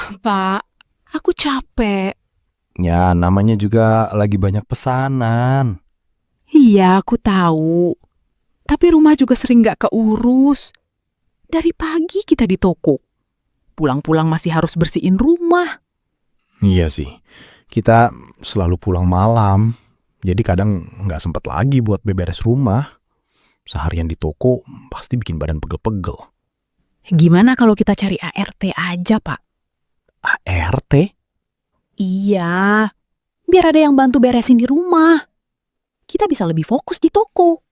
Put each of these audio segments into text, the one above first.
Pak, aku capek. Ya, namanya juga lagi banyak pesanan. Iya, aku tahu. Tapi rumah juga sering gak keurus. Dari pagi kita di toko. Pulang-pulang masih harus bersihin rumah. Iya sih, kita selalu pulang malam. Jadi kadang nggak sempet lagi buat beberes rumah. Seharian di toko pasti bikin badan pegel-pegel. Gimana kalau kita cari ART aja, Pak? ART? Iya, biar ada yang bantu beresin di rumah. Kita bisa lebih fokus di toko.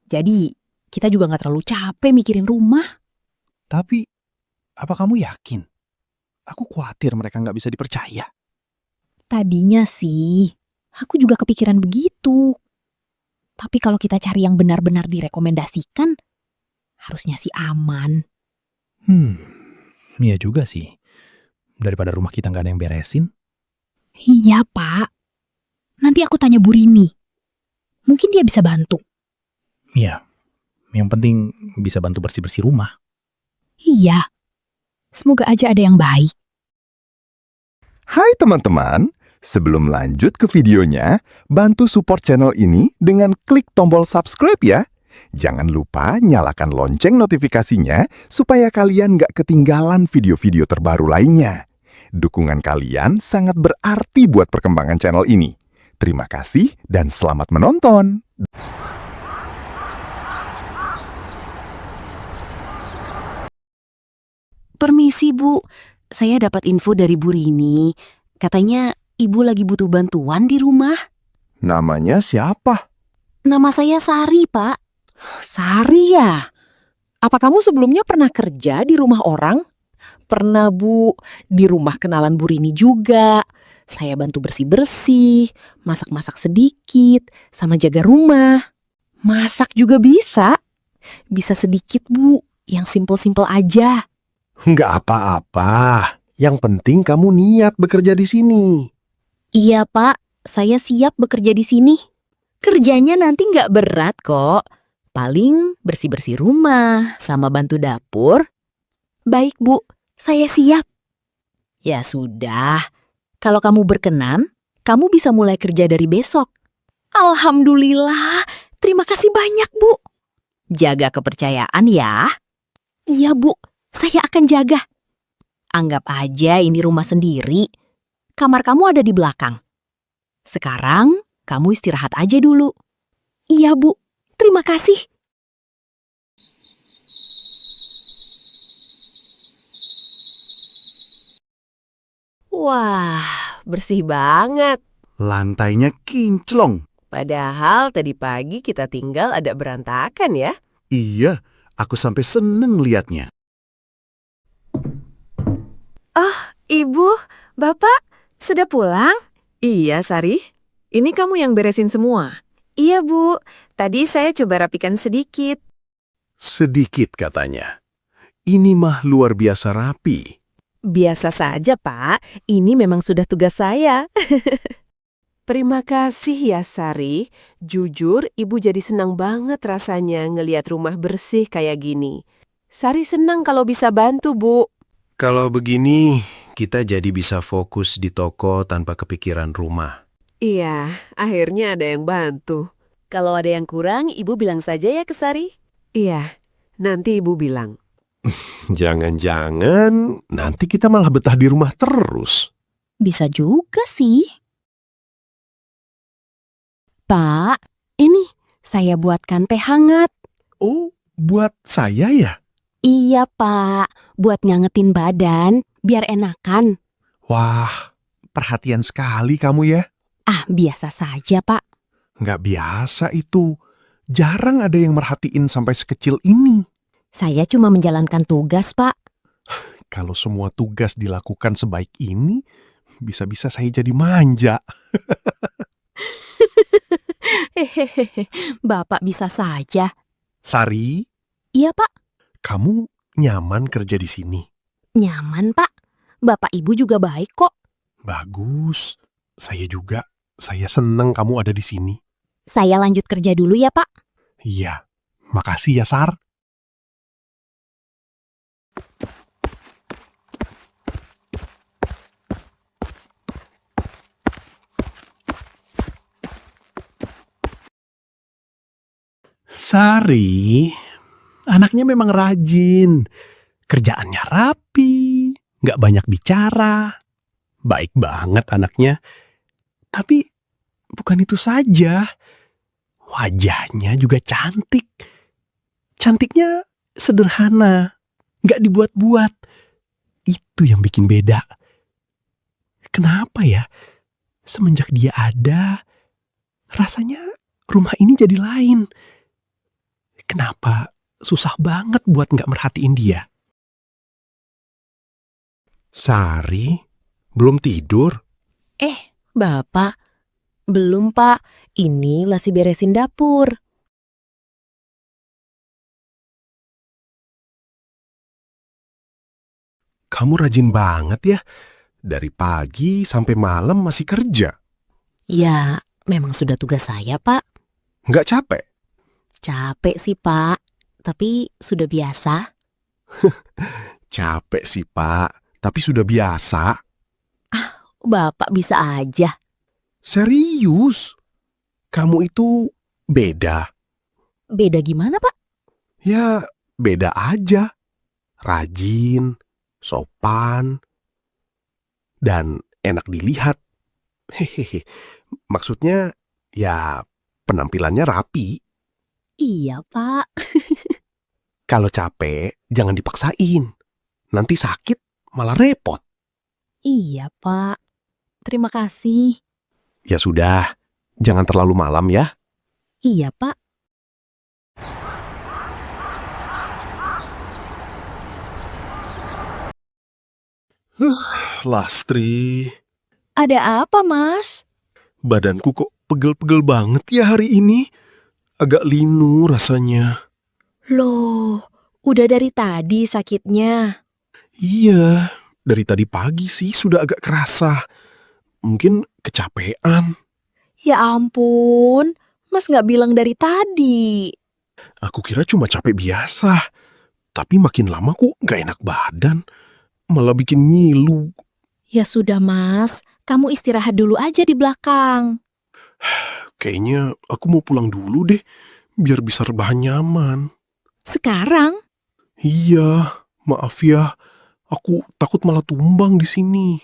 Jadi, kita juga gak terlalu capek mikirin rumah. Tapi, apa kamu yakin? Aku khawatir mereka nggak bisa dipercaya. Tadinya sih, aku juga kepikiran begitu. Tapi kalau kita cari yang benar-benar direkomendasikan, harusnya sih aman. Iya juga sih. Daripada rumah kita nggak ada yang beresin. Iya, Pak. Nanti aku tanya Bu Rini. Mungkin dia bisa bantu. Iya, yang penting bisa bantu bersih-bersih rumah. Iya. Semoga aja ada yang baik. Hai teman-teman, sebelum lanjut ke videonya, bantu support channel ini dengan klik tombol subscribe ya. Jangan lupa nyalakan lonceng notifikasinya supaya kalian gak ketinggalan video-video terbaru lainnya. Dukungan kalian sangat berarti buat perkembangan channel ini. Terima kasih dan selamat menonton. Permisi Bu, saya dapat info dari Bu Rini. Katanya Ibu lagi butuh bantuan di rumah. Namanya siapa? Nama saya Sari, Pak. Sari ya? Apa kamu sebelumnya pernah kerja di rumah orang? Pernah Bu, di rumah kenalan Bu Rini juga. Saya bantu bersih-bersih, masak-masak sedikit, sama jaga rumah. Masak juga bisa. Bisa sedikit Bu, yang simpel-simpel aja. Nggak apa-apa. Yang penting kamu niat bekerja di sini. Iya Pak, saya siap bekerja di sini. Kerjanya nanti nggak berat kok. Paling bersih-bersih rumah, sama bantu dapur. Baik Bu, saya siap. Ya sudah, kalau kamu berkenan, kamu bisa mulai kerja dari besok. Alhamdulillah, terima kasih banyak Bu. Jaga kepercayaan ya. Iya Bu, saya akan jaga. Anggap aja ini rumah sendiri. Kamar kamu ada di belakang. Sekarang kamu istirahat aja dulu. Iya Bu, terima kasih. Wah, bersih banget. Lantainya kinclong. Padahal tadi pagi kita tinggal ada berantakan ya. Iya, aku sampai seneng liatnya. Ibu, Bapak, sudah pulang? Iya Sari, ini kamu yang beresin semua. Iya, Bu. Tadi saya coba rapikan sedikit. Sedikit katanya. Ini mah luar biasa rapi. Biasa saja Pak, ini memang sudah tugas saya. Terima kasih ya Sari. Jujur, Ibu jadi senang banget rasanya ngelihat rumah bersih kayak gini. Sari senang kalau bisa bantu, Bu. Kalau begini, kita jadi bisa fokus di toko tanpa kepikiran rumah. Iya, akhirnya ada yang bantu. Kalau ada yang kurang, Ibu bilang saja ya ke Sari. Iya, nanti Ibu bilang. Jangan-jangan nanti kita malah betah di rumah terus. Bisa juga sih. Pak, ini saya buatkan teh hangat. Oh, buat saya ya? Iya Pak, buat ngangetin badan, biar enakan. Wah, perhatian sekali kamu ya. Ah, biasa saja Pak. Nggak biasa itu. Jarang ada yang merhatiin sampai sekecil ini. Saya cuma menjalankan tugas Pak. Kalau semua tugas dilakukan sebaik ini, bisa-bisa saya jadi manja. Hehehe, Bapak bisa saja. Sari, Iya Pak, kamu nyaman kerja di sini? nyaman Pak. Bapak Ibu juga baik kok. Bagus. Saya juga. Saya senang kamu ada di sini. Saya lanjut kerja dulu ya Pak. Iya. Makasih ya, Sar. Sari, anaknya memang rajin. Kerjaannya rapi, nggak banyak bicara. Baik banget anaknya. Tapi bukan itu saja. Wajahnya juga cantik. Cantiknya sederhana, nggak dibuat-buat. Itu yang bikin beda. Kenapa ya? Semenjak dia ada, rasanya rumah ini jadi lain. Kenapa susah banget buat nggak merhatiin dia? Sari, belum tidur? Bapak, belum Pak. Ini masih beresin dapur. Kamu rajin banget ya. Dari pagi sampai malam masih kerja. Ya, memang sudah tugas saya, Pak. Nggak capek? Capek sih, Pak. Tapi sudah biasa. Capek sih, Pak. Tapi sudah biasa. Bapak bisa aja. Serius? Kamu itu beda. Beda gimana, Pak? Ya, beda aja. Rajin, sopan, dan enak dilihat. Hehehe. Maksudnya, ya penampilannya rapi. Iya, Pak. Kalau capek, jangan dipaksain. Nanti sakit, malah repot. Iya, Pak. Terima kasih. Ya sudah, jangan terlalu malam ya. Iya, Pak. Lastri, Ada apa, Mas? badanku kok pegel-pegel banget ya hari ini. Agak linu rasanya. Loh, udah dari tadi sakitnya. Iya, dari tadi pagi sih sudah agak kerasa. Mungkin kecapean. Ya ampun, Mas nggak bilang dari tadi. Aku kira cuma capek biasa. Tapi makin lama kok gak enak badan. Malah bikin ngilu. Ya sudah, Mas. Kamu istirahat dulu aja di belakang. Kayaknya aku mau pulang dulu deh. Biar bisa rebahan nyaman. Sekarang? Iya, maaf ya. Aku takut malah tumbang di sini.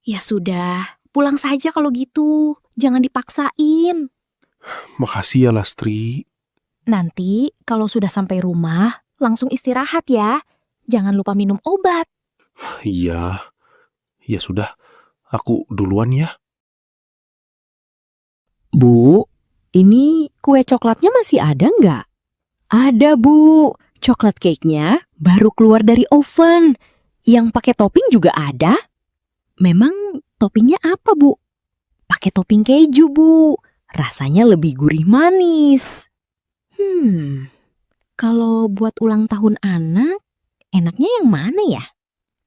Ya sudah, pulang saja kalau gitu. Jangan dipaksain. Makasih ya Lastri. Nanti kalau sudah sampai rumah, langsung istirahat ya. Jangan lupa minum obat. Iya, ya sudah. Aku duluan ya. Bu, ini kue coklatnya masih ada nggak? Ada, Bu. Coklat cake-nya baru keluar dari oven. Yang pakai topping juga ada. Memang toppingnya apa, Bu? Pakai topping keju, Bu. Rasanya lebih gurih manis. Kalau buat ulang tahun anak, enaknya yang mana ya?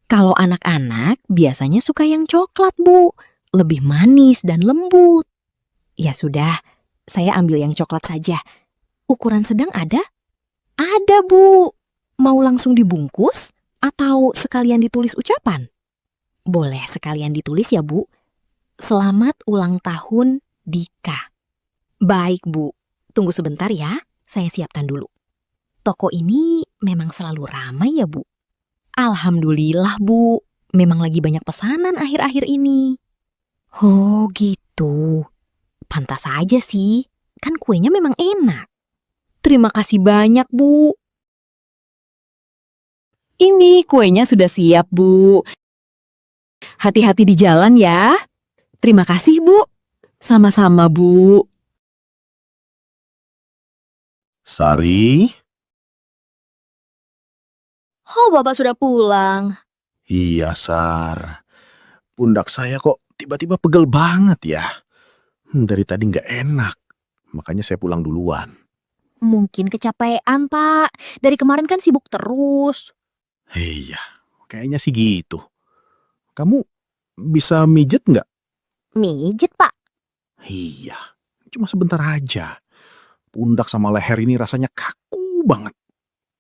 Kalau anak-anak biasanya suka yang coklat, Bu. Lebih manis dan lembut. Ya sudah, saya ambil yang coklat saja. Ukuran sedang ada? Ada, Bu. Mau langsung dibungkus atau sekalian ditulis ucapan? Boleh sekalian ditulis ya, Bu. Selamat ulang tahun, Dika. Baik, Bu. Tunggu sebentar ya, saya siapkan dulu. Toko ini memang selalu ramai ya, Bu? Alhamdulillah, Bu. Memang lagi banyak pesanan akhir-akhir ini. Oh, gitu. Pantas aja sih. Kan kuenya memang enak. Terima kasih banyak, Bu. Ini kuenya sudah siap, Bu. Hati-hati di jalan ya. Terima kasih, Bu. Sama-sama, Bu. Sari? Oh, Bapak sudah pulang. Iya, Sar. Pundak saya kok tiba-tiba pegel banget ya. Dari tadi nggak enak. Makanya saya pulang duluan. Mungkin kecapean, Pak. Dari kemarin kan sibuk terus. Iya, kayaknya sih gitu. Kamu bisa mijet nggak? Mijet, Pak. Iya, cuma sebentar aja. Pundak sama leher ini rasanya kaku banget.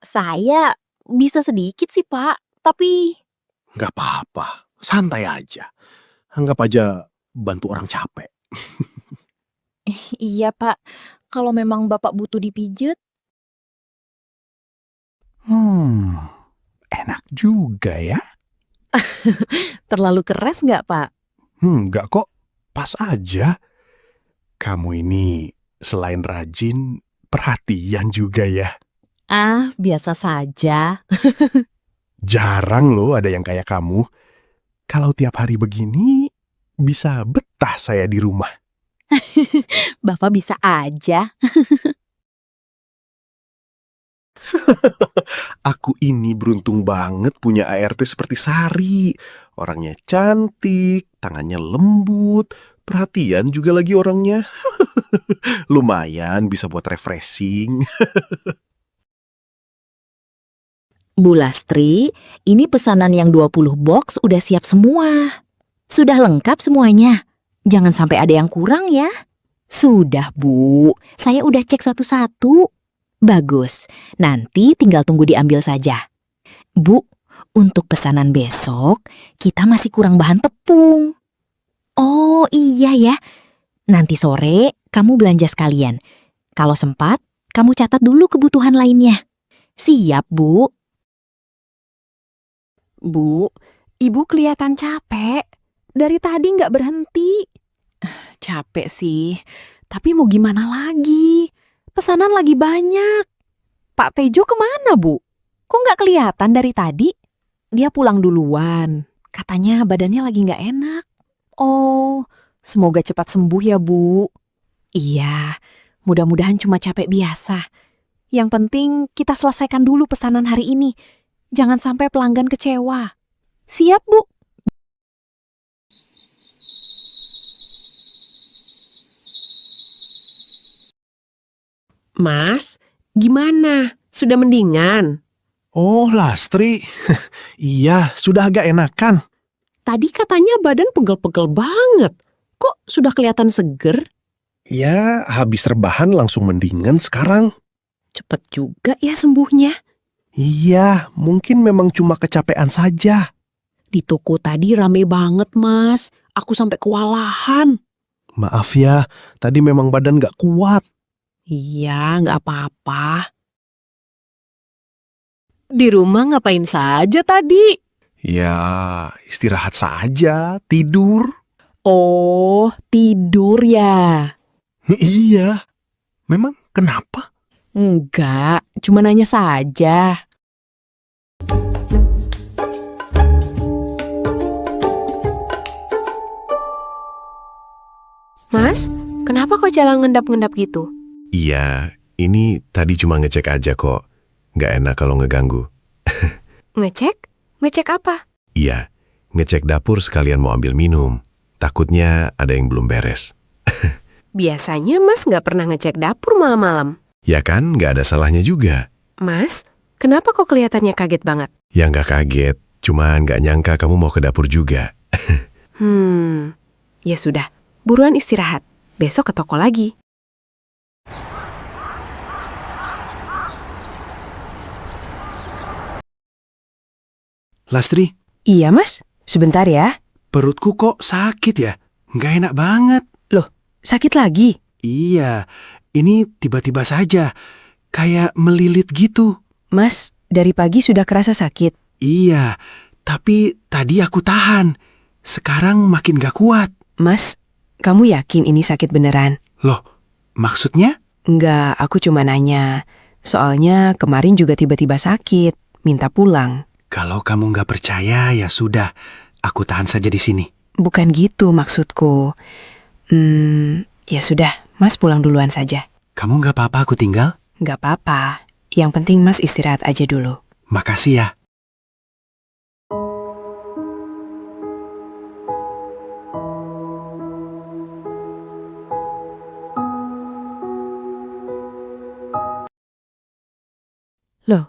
Saya bisa sedikit sih, Pak. Tapi Nggak apa-apa, santai aja. Anggap aja bantu orang capek. Iya, Pak. Kalau memang Bapak butuh dipijet, Enak juga ya. Terlalu keras nggak, Pak? Enggak kok, pas aja. Kamu ini selain rajin, perhatian juga ya. Ah, biasa saja. Jarang loh ada yang kayak kamu. Kalau tiap hari begini, bisa betah saya di rumah. Bapak bisa aja. Aku ini beruntung banget punya ART seperti Sari. Orangnya cantik, tangannya lembut, perhatian juga lagi orangnya. Lumayan bisa buat refreshing. Bu Lastri, ini pesanan yang 20 box udah siap semua. Sudah lengkap semuanya. Jangan sampai ada yang kurang ya. Sudah, Bu. Saya udah cek satu-satu. Bagus. Nanti tinggal tunggu diambil saja. Bu, untuk pesanan besok, kita masih kurang bahan tepung. Oh iya ya. Nanti sore kamu belanja sekalian. Kalau sempat, kamu catat dulu kebutuhan lainnya. Siap, Bu. Bu, Ibu kelihatan capek. Dari tadi nggak berhenti. Capek sih, tapi mau gimana lagi? Pesanan lagi banyak. Pak Tejo kemana, Bu? Kok nggak kelihatan dari tadi? Dia pulang duluan. Katanya badannya lagi nggak enak. Oh, semoga cepat sembuh ya, Bu. Iya, mudah-mudahan cuma capek biasa. Yang penting kita selesaikan dulu pesanan hari ini. Jangan sampai pelanggan kecewa. Siap, Bu? Mas, gimana? Sudah mendingan? Oh, Lastri. Iya, sudah agak enakan. Tadi katanya badan pegel-pegel banget. Kok sudah kelihatan seger? Ya, habis rebahan langsung mendingan sekarang. Cepet juga ya sembuhnya. Iya, mungkin memang cuma kecapean saja. Di toko tadi rame banget, Mas. Aku sampai kewalahan. Maaf ya, tadi memang badan gak kuat. Iya, nggak apa-apa. Di rumah ngapain saja tadi? Ya, istirahat saja, tidur. Oh, tidur ya? Iya. Memang kenapa? Enggak, cuma nanya saja. Mas, kenapa kok jalan ngendap-ngendap gitu? Iya, ini tadi cuma ngecek aja kok. Nggak enak kalau ngeganggu. Ngecek? Ngecek apa? Iya, ngecek dapur sekalian mau ambil minum. Takutnya ada yang belum beres. Biasanya Mas nggak pernah ngecek dapur malam-malam. Ya kan, nggak ada salahnya juga. Mas, kenapa kok kelihatannya kaget banget? Ya nggak kaget, cuman nggak nyangka kamu mau ke dapur juga. Ya sudah, buruan istirahat. Besok ke toko lagi. Lastri, Iya Mas, sebentar ya. perutku kok sakit ya? Nggak enak banget. Sakit lagi? Iya, ini tiba-tiba saja. Kayak melilit gitu. Mas, dari pagi sudah kerasa sakit. Iya, tapi tadi aku tahan. Sekarang makin gak kuat. Mas, kamu yakin ini sakit beneran? Loh, maksudnya? Enggak, aku cuma nanya. Soalnya kemarin juga tiba-tiba sakit, minta pulang. Kalau kamu gak percaya, ya sudah. Aku tahan saja di sini. Bukan gitu maksudku. Ya sudah, Mas pulang duluan saja. Kamu gak apa-apa aku tinggal? Enggak apa-apa. Yang penting Mas istirahat aja dulu. Makasih ya. Loh,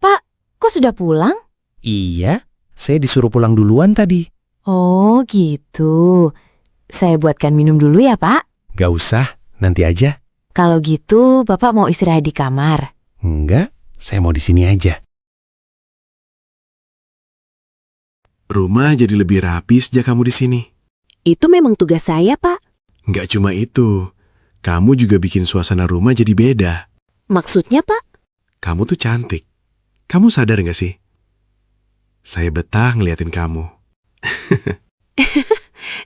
Pak, kok sudah pulang? Iya, saya disuruh pulang duluan tadi. Oh gitu. Saya buatkan minum dulu ya, Pak. Gak usah, nanti aja. Kalau gitu, Bapak mau istirahat di kamar. Enggak, saya mau di sini aja. Rumah jadi lebih rapi sejak kamu di sini. Itu memang tugas saya, Pak. Nggak cuma itu. Kamu juga bikin suasana rumah jadi beda. Maksudnya, Pak? Kamu tuh cantik. kamu sadar gak sih? Saya betah ngeliatin kamu.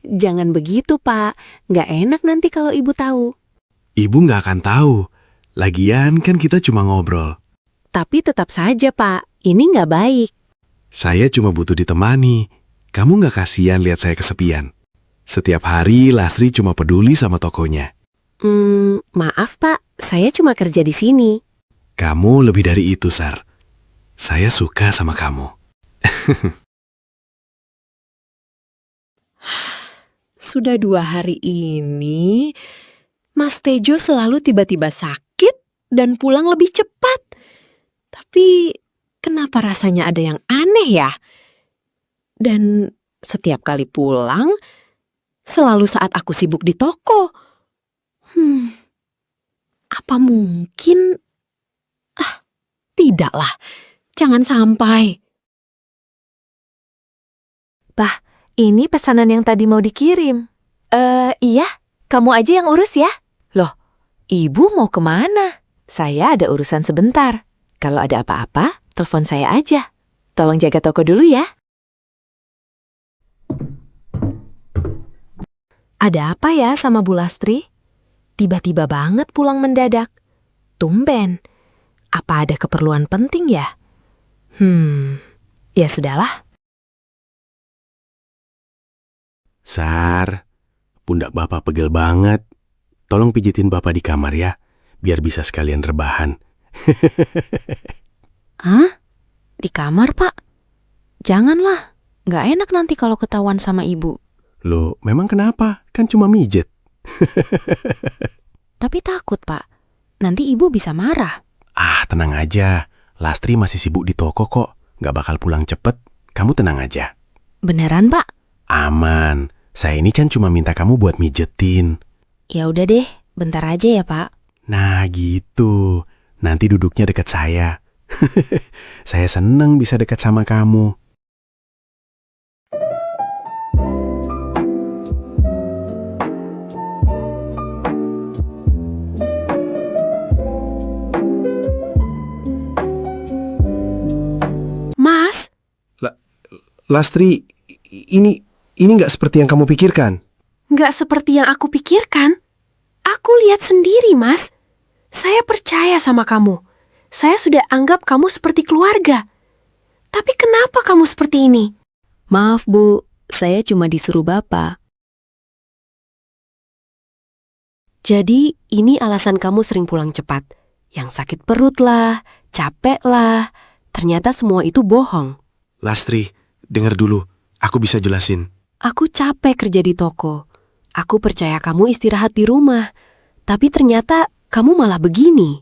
Jangan begitu, Pak. Nggak enak nanti kalau Ibu tahu. Ibu gak akan tahu. Lagian kan kita cuma ngobrol. Tapi tetap saja, Pak. Ini nggak baik. Saya cuma butuh ditemani. Kamu gak kasihan lihat saya kesepian? Setiap hari Lastri cuma peduli sama tokonya. Maaf, Pak. Saya cuma kerja di sini. Kamu lebih dari itu, Sar. Saya suka sama kamu. Sudah 2 hari ini, Mas Tejo selalu tiba-tiba sakit dan pulang lebih cepat. Tapi kenapa rasanya ada yang aneh ya? Dan setiap kali pulang, selalu saat aku sibuk di toko. Apa mungkin? Tidaklah. Jangan sampai. Ini pesanan yang tadi mau dikirim. Iya, kamu aja yang urus ya. Loh, ibu mau kemana? Saya ada urusan sebentar. Kalau ada apa-apa, telepon saya aja. Tolong jaga toko dulu ya. Ada apa ya sama Bu Lastri? Tiba-tiba banget pulang mendadak. Tumben. Apa ada keperluan penting ya? Ya sudahlah. Sar, pundak Bapak pegel banget. Tolong pijitin Bapak di kamar ya, biar bisa sekalian rebahan. Hah? Di kamar, Pak? Janganlah. Nggak enak nanti kalau ketahuan sama ibu. Loh, memang kenapa? Kan cuma mijet. Tapi takut, Pak. Nanti ibu bisa marah. Tenang aja. Lastri masih sibuk di toko kok. Nggak bakal pulang cepet. Kamu tenang aja. Beneran, Pak? Aman. Saya ini kan cuma minta kamu buat mijetin. Ya udah deh, bentar aja ya, Pak. Nah gitu. Nanti duduknya dekat saya. Saya seneng bisa dekat sama kamu. Mas, Lastri, ini nggak seperti yang kamu pikirkan. nggak seperti yang aku pikirkan. Aku lihat sendiri, Mas. Saya percaya sama kamu. Saya sudah anggap kamu seperti keluarga. Tapi kenapa kamu seperti ini? Maaf, Bu. Saya cuma disuruh Bapak. Jadi, ini alasan kamu sering pulang cepat. Yang sakit perut lah, capek lah. Ternyata semua itu bohong. Lastri, dengar dulu. Aku bisa jelasin. Aku capek kerja di toko. Aku percaya kamu istirahat di rumah. Tapi ternyata kamu malah begini.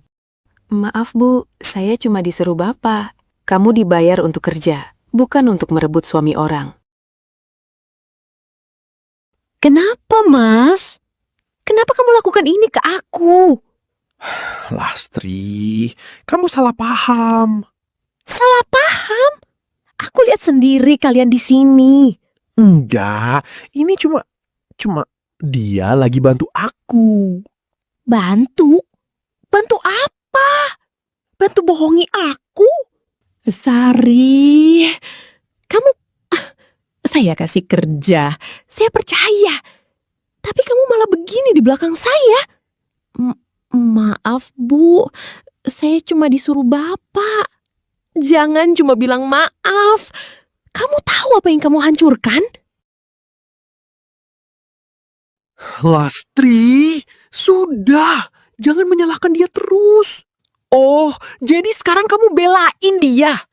Maaf, Bu. Saya cuma disuruh Bapak. Kamu dibayar untuk kerja, bukan untuk merebut suami orang. Kenapa, Mas? Kenapa kamu lakukan ini ke aku? Lastri, kamu salah paham. Salah paham? Aku lihat sendiri kalian di sini. Enggak, ini cuma dia lagi bantu aku. Bantu? Bantu apa? Bantu bohongi aku? Sari, kamu... Saya kasih kerja, saya percaya. Tapi kamu malah begini di belakang saya. Maaf, Bu. Saya cuma disuruh Bapak. Jangan cuma bilang maaf. Kamu tahu apa yang kamu hancurkan? Lastri, sudah. Jangan menyalahkan dia terus. Oh, jadi sekarang kamu belain dia?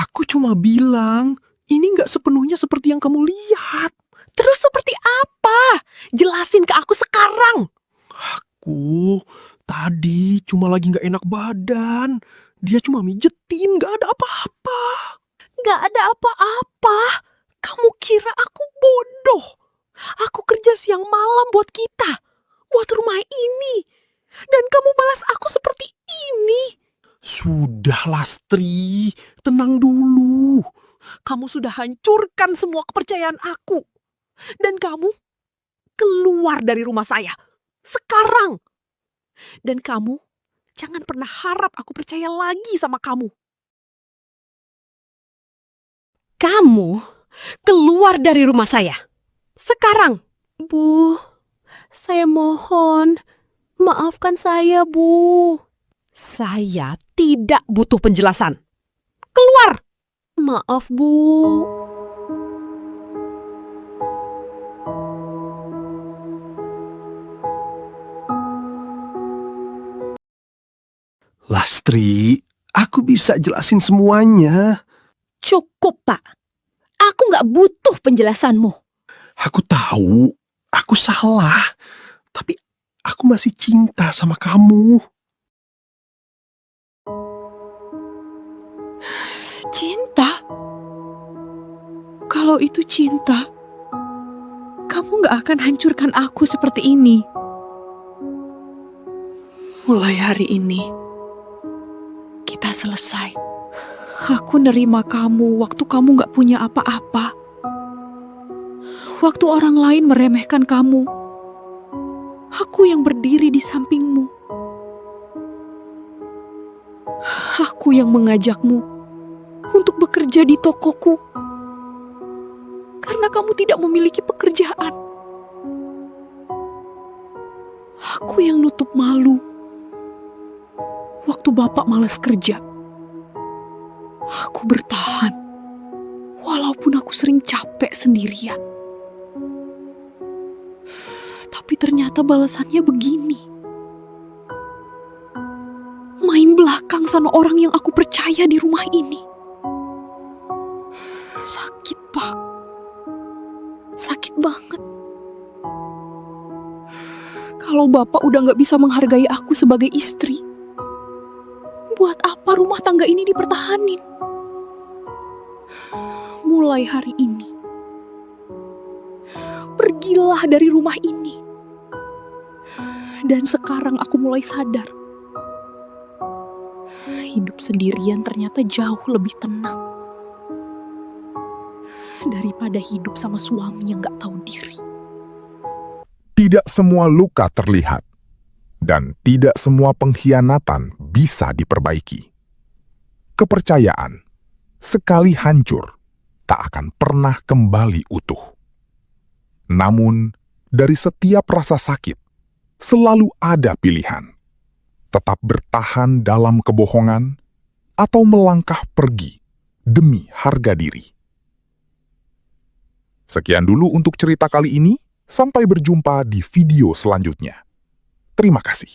Aku cuma bilang, ini nggak sepenuhnya seperti yang kamu lihat. Terus seperti apa? Jelasin ke aku sekarang. Aku tadi cuma lagi nggak enak badan. Dia cuma mijetin, nggak ada apa-apa. Gak ada apa-apa. Kamu kira aku bodoh? Aku kerja siang malam buat kita, buat rumah ini. Dan kamu balas aku seperti ini. Sudah, Lastri, tenang dulu. Kamu sudah hancurkan semua kepercayaan aku. Dan kamu keluar dari rumah saya. Sekarang. Dan kamu jangan pernah harap aku percaya lagi sama kamu. Kamu keluar dari rumah saya. Sekarang. Bu, saya mohon, maafkan saya, Bu. Saya tidak butuh penjelasan. Keluar. Maaf, Bu. Lastri, aku bisa jelasin semuanya. Cukup, Pak. Aku nggak butuh penjelasanmu. Aku tahu, aku salah. Tapi aku masih cinta sama kamu. Cinta? Kalau itu cinta, kamu gak akan hancurkan aku seperti ini. Mulai hari ini, kita selesai. Aku nerima kamu waktu kamu gak punya apa-apa. Waktu orang lain meremehkan kamu, aku yang berdiri di sampingmu. Aku yang mengajakmu untuk bekerja di tokoku. Karena kamu tidak memiliki pekerjaan. Aku yang nutup malu waktu bapak malas kerja. Aku bertahan, walaupun aku sering capek sendirian. Tapi ternyata balasannya begini. Main belakang sama orang yang aku percaya di rumah ini. Sakit, Pak. Sakit banget. Kalau bapak udah gak bisa menghargai aku sebagai istri, buat apa rumah tangga ini dipertahanin? Mulai hari ini, pergilah dari rumah ini. Dan sekarang aku mulai sadar, hidup sendirian ternyata jauh lebih tenang daripada hidup sama suami yang gak tahu diri. Tidak semua luka terlihat, dan tidak semua pengkhianatan bisa diperbaiki. Kepercayaan, sekali hancur, tak akan pernah kembali utuh. Namun, dari setiap rasa sakit, selalu ada pilihan. Tetap bertahan dalam kebohongan, atau melangkah pergi demi harga diri. Sekian dulu untuk cerita kali ini, sampai berjumpa di video selanjutnya. Terima kasih.